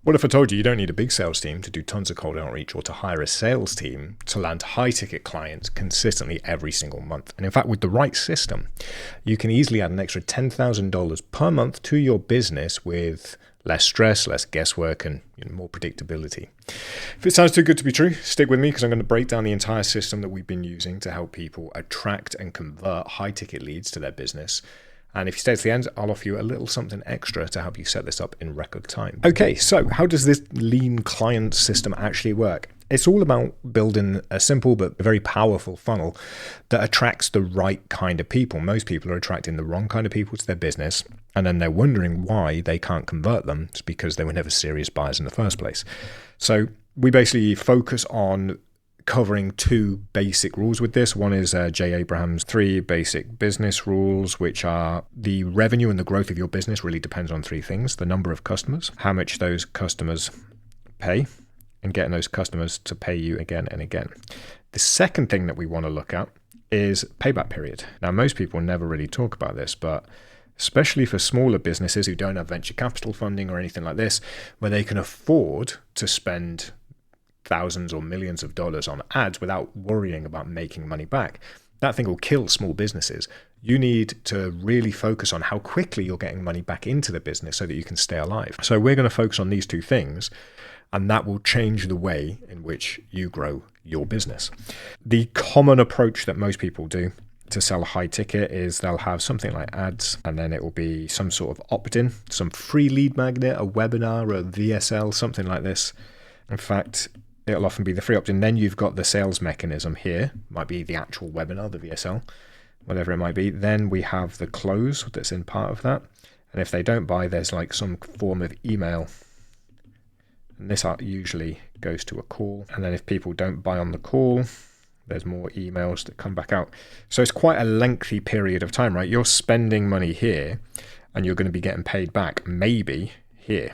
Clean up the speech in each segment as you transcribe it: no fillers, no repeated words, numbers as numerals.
What if I told you you don't need a big sales team to do tons of cold outreach or to hire a sales team to land high ticket clients consistently every single month? And in fact, with the right system, you can easily add an extra $10,000 per month to your business with less stress, less guesswork, and more predictability. If it sounds too good to be true, stick with me because I'm going to break down the entire system that we've been using to help people attract and convert high ticket leads to their business. And if you stay to the end, I'll offer you a little something extra to help you set this up in record time. Okay, so how does this lean client system actually work? It's all about building a simple but very powerful funnel that attracts the right kind of people. Most people are attracting the wrong kind of people to their business, and then they're wondering why they can't convert them. It's because they were never serious buyers in the first place. So we basically focus on covering two basic rules with this. One is Jay Abraham's 3 basic business rules, which are the revenue and the growth of your business really depends on 3 things: the number of customers, how much those customers pay, and getting those customers to pay you again and again. The second thing that we want to look at is payback period. Now, most people never really talk about this, but especially for smaller businesses who don't have venture capital funding or anything like this, where they can afford to spend thousands or millions of dollars on ads without worrying about making money back, that thing will kill small businesses. You need to really focus on how quickly you're getting money back into the business so that you can stay alive. So we're going to focus on these 2 things, and that will change the way in which you grow your business. The common approach that most people do to sell high ticket is they'll have something like ads, and then it will be some sort of opt-in, some free lead magnet, a webinar, a VSL, something like this. In fact, it'll often be the free opt-in. Then you've got the sales mechanism here, might be the actual webinar, the VSL, whatever it might be. Then we have the close that's in part of that. And if they don't buy, there's like some form of email. And this usually goes to a call. And then if people don't buy on the call, there's more emails that come back out. So it's quite a lengthy period of time, right? You're spending money here and you're going to be getting paid back maybe here.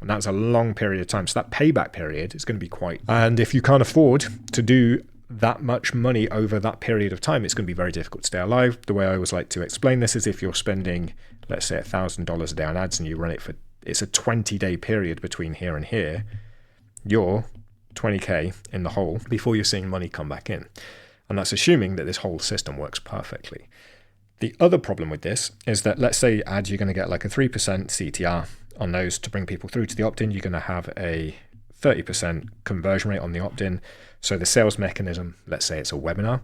And that's a long period of time. So that payback period is going to be quite, and if you can't afford to do that much money over that period of time, it's going to be very difficult to stay alive. The way I always like to explain this is if you're spending, let's say $1,000 a day on ads and you run it for, it's a 20-day period between here and here, you're 20K in the hole before you're seeing money come back in. And that's assuming that this whole system works perfectly. The other problem with this is that, let's say ads, you're going to get like a 3% CTR on those to bring people through to the opt-in. You're going to have a 30% conversion rate on the opt-in. So the sales mechanism, let's say it's a webinar.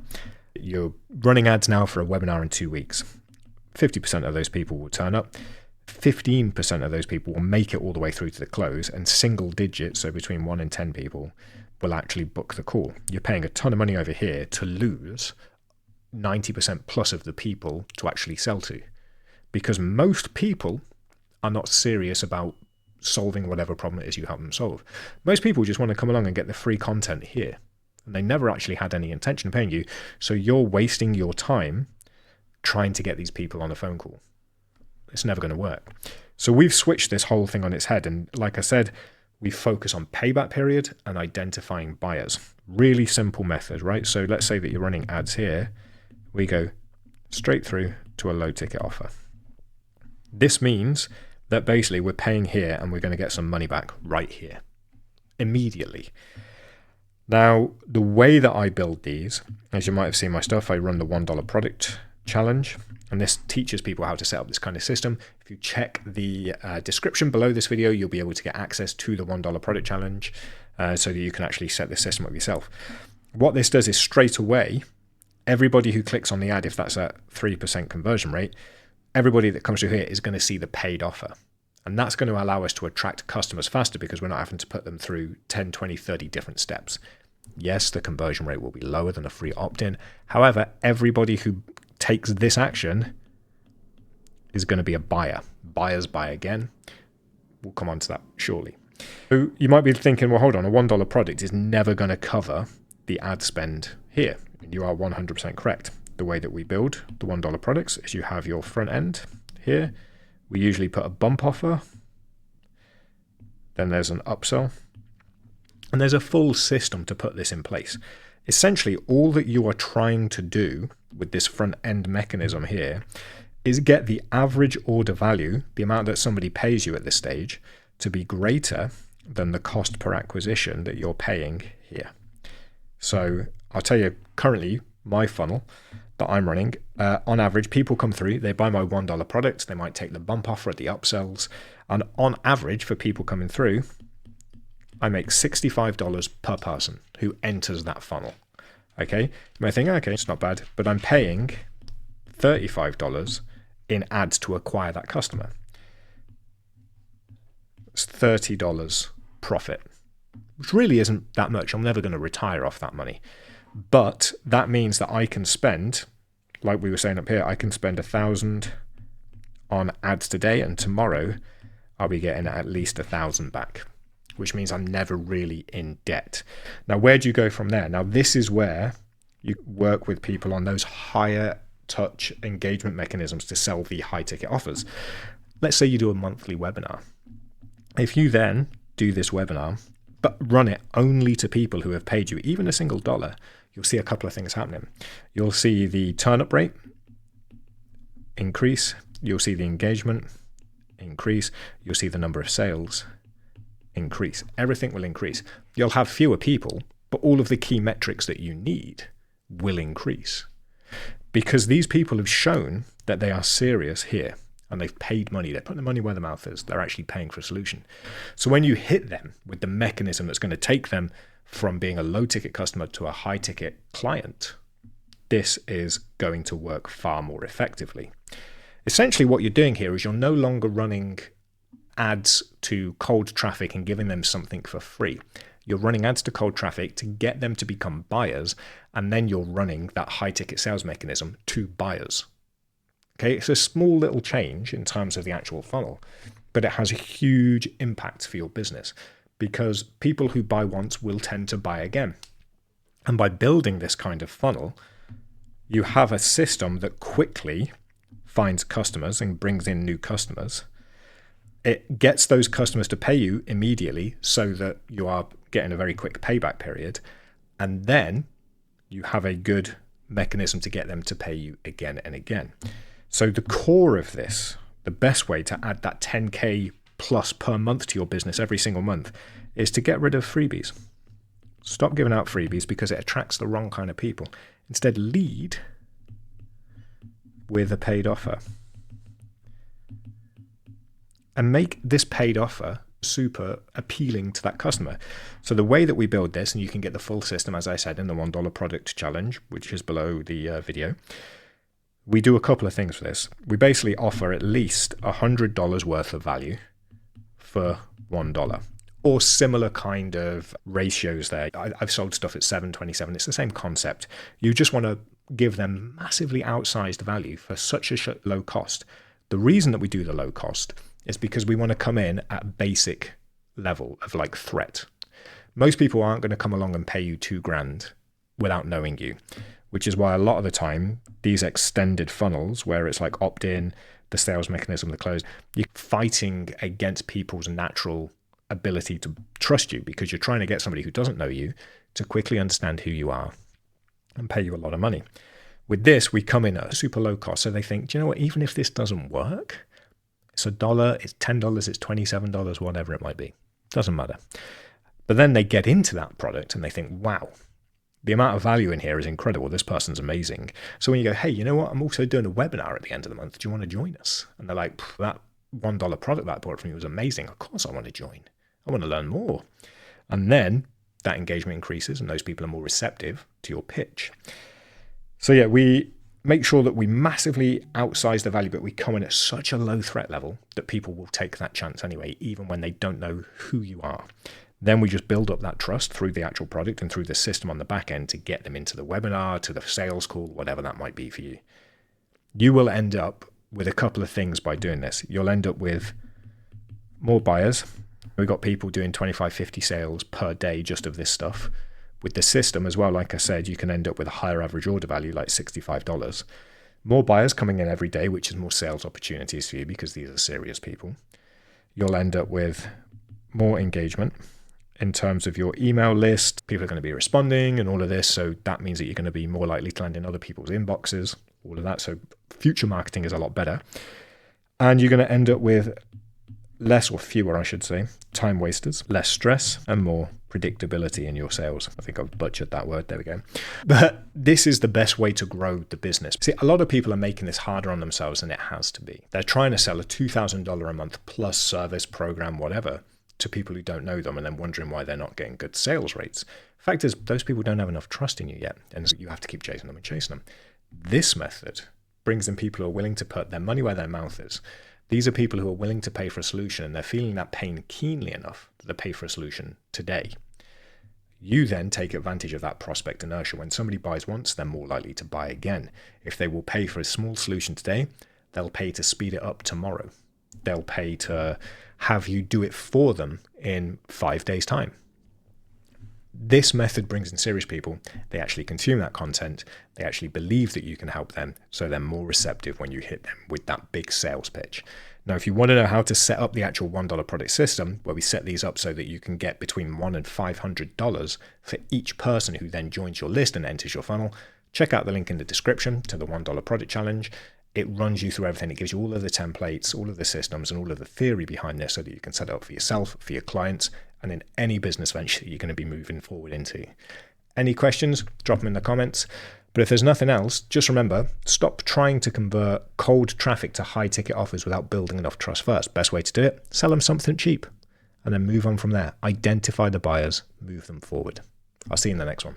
You're running ads now for a webinar in 2 weeks. 50% of those people will turn up. 15% of those people will make it all the way through to the close, and single digits, so between 1 and 10 people, will actually book the call. You're paying a ton of money over here to lose 90% plus of the people to actually sell to, because most people are not serious about solving whatever problem it is you help them solve. Most people just want to come along and get the free content here, and they never actually had any intention of paying you. So you're wasting your time trying to get these people on a phone call. It's never going to work. So we've switched this whole thing on its head. And like I said, we focus on payback period and identifying buyers. Really simple method, right? So let's say that you're running ads here. We go straight through to a low ticket offer. This means that basically we're paying here and we're going to get some money back right here immediately. Now, the way that I build these, as you might have seen my stuff, I run the $1 product challenge, and this teaches people how to set up this kind of system. If you check the description below this video, you'll be able to get access to the $1 product challenge so that you can actually set this system up yourself. What this does is straight away, everybody who clicks on the ad, if that's a 3% conversion rate, everybody that comes through here is going to see the paid offer. And that's going to allow us to attract customers faster because we're not having to put them through 10, 20, 30 different steps. Yes, the conversion rate will be lower than a free opt-in. However, everybody who takes this action is going to be a buyer. Buyers buy again. We'll come on to that shortly. So you might be thinking, well, hold on, a $1 product is never going to cover the ad spend here. And you are 100% correct. The way that we build the $1 products is you have your front end here. We usually put a bump offer. Then there's an upsell. And there's a full system to put this in place. Essentially, all that you are trying to do with this front end mechanism here is get the average order value, the amount that somebody pays you at this stage, to be greater than the cost per acquisition that you're paying here. So I'll tell you currently my funnel that I'm running, on average, people come through, they buy my $1 product, they might take the bump offer at the upsells. And on average for people coming through, I make $65 per person who enters that funnel. Okay. You may think, okay, it's not bad, but I'm paying $35 in ads to acquire that customer. It's $30 profit, which really isn't that much. I'm never going to retire off that money. But that means that I can spend, like we were saying up here, I can spend $1,000 on ads today, and tomorrow I'll be getting at least $1,000 back, which means I'm never really in debt. Now, where do you go from there? Now, this is where you work with people on those higher touch engagement mechanisms to sell the high ticket offers. Let's say you do a monthly webinar. If you then do this webinar, but run it only to people who have paid you even a single dollar, you'll see a couple of things happening. You'll see the turn-up rate increase. You'll see the engagement increase. You'll see the number of sales increase. Everything will increase. You'll have fewer people, but all of the key metrics that you need will increase because these people have shown that they are serious here and they've paid money. They're putting the money where the mouth is. They're actually paying for a solution. So when you hit them with the mechanism that's going to take them from being a low ticket customer to a high ticket client, this is going to work far more effectively. Essentially what you're doing here is you're no longer running ads to cold traffic and giving them something for free. You're running ads to cold traffic to get them to become buyers, and then you're running that high ticket sales mechanism to buyers. Okay, it's a small little change in terms of the actual funnel, but it has a huge impact for your business because people who buy once will tend to buy again. And by building this kind of funnel, you have a system that quickly finds customers and brings in new customers. It gets those customers to pay you immediately so that you are getting a very quick payback period. And then you have a good mechanism to get them to pay you again and again. So the core of this, the best way to add that 10K plus per month to your business every single month is to get rid of freebies. Stop giving out freebies because it attracts the wrong kind of people. Instead, lead with a paid offer. And make this paid offer super appealing to that customer. So the way that we build this, and you can get the full system, as I said, in the $1 product challenge, which is below the video, we do a couple of things for this. We basically offer at least $100 worth of value for $1 or similar kind of ratios there. I've sold stuff at 7.27. It's the same concept. You just want to give them massively outsized value for such a low cost. The reason that we do the low cost is because we want to come in at basic level of like threat. Most people aren't going to come along and pay you $2,000 without knowing you, which is why a lot of the time these extended funnels where it's like opt-in, the sales mechanism, the close, you're fighting against people's natural ability to trust you because you're trying to get somebody who doesn't know you to quickly understand who you are and pay you a lot of money. With this, we come in at a super low cost. So they think, do you know what, even if this doesn't work, it's $1, it's $10, it's $27, whatever it might be. Doesn't matter. But then they get into that product and they think, wow, the amount of value in here is incredible. This person's amazing. So when you go, hey, you know what? I'm also doing a webinar at the end of the month. Do you want to join us? And they're like, that $1 product that I bought from you was amazing. Of course I want to join. I want to learn more. And then that engagement increases and those people are more receptive to your pitch. So yeah, we make sure that we massively outsize the value, but we come in at such a low threat level that people will take that chance anyway, even when they don't know who you are. Then we just build up that trust through the actual product and through the system on the back end to get them into the webinar, to the sales call, whatever that might be for you. You will end up with a couple of things by doing this. You'll end up with more buyers. We've got people doing 25, 50 sales per day just of this stuff. With the system as well, like I said, you can end up with a higher average order value, like $65. More buyers coming in every day, which is more sales opportunities for you because these are serious people. You'll end up with more engagement in terms of your email list. People are going to be responding and all of this. So that means that you're going to be more likely to land in other people's inboxes, all of that. So future marketing is a lot better. And you're going to end up with less, or fewer I should say, time wasters, less stress, and more predictability in your sales. I think I've butchered that word. There we go. But this is the best way to grow the business. See, a lot of people are making this harder on themselves than it has to be. They're trying to sell a $2,000 a month plus service, program, whatever, to people who don't know them, and then wondering why they're not getting good sales rates. Fact is, those people don't have enough trust in you yet, and so you have to keep chasing them and chasing them. This method brings in people who are willing to put their money where their mouth is. These are people who are willing to pay for a solution, and they're feeling that pain keenly enough that they pay for a solution today. You then take advantage of that prospect inertia. When somebody buys once, they're more likely to buy again. If they will pay for a small solution today, they'll pay to speed it up tomorrow. They'll pay to have you do it for them in 5 days' time. This method brings in serious people. They actually consume that content. They actually believe that you can help them, so they're more receptive when you hit them with that big sales pitch. Now, if you want to know how to set up the actual $1 product system, where we set these up so that you can get between $1 and $500 for each person who then joins your list and enters your funnel, check out the link in the description to the $1 product challenge. It runs you through everything. It gives you all of the templates, all of the systems, and all of the theory behind this so that you can set it up for yourself, for your clients, and in any business venture that you're going to be moving forward into. Any questions? Drop them in the comments. But if there's nothing else, just remember, stop trying to convert cold traffic to high ticket offers without building enough trust first. Best way to do it, sell them something cheap and then move on from there. Identify the buyers, move them forward. I'll see you in the next one.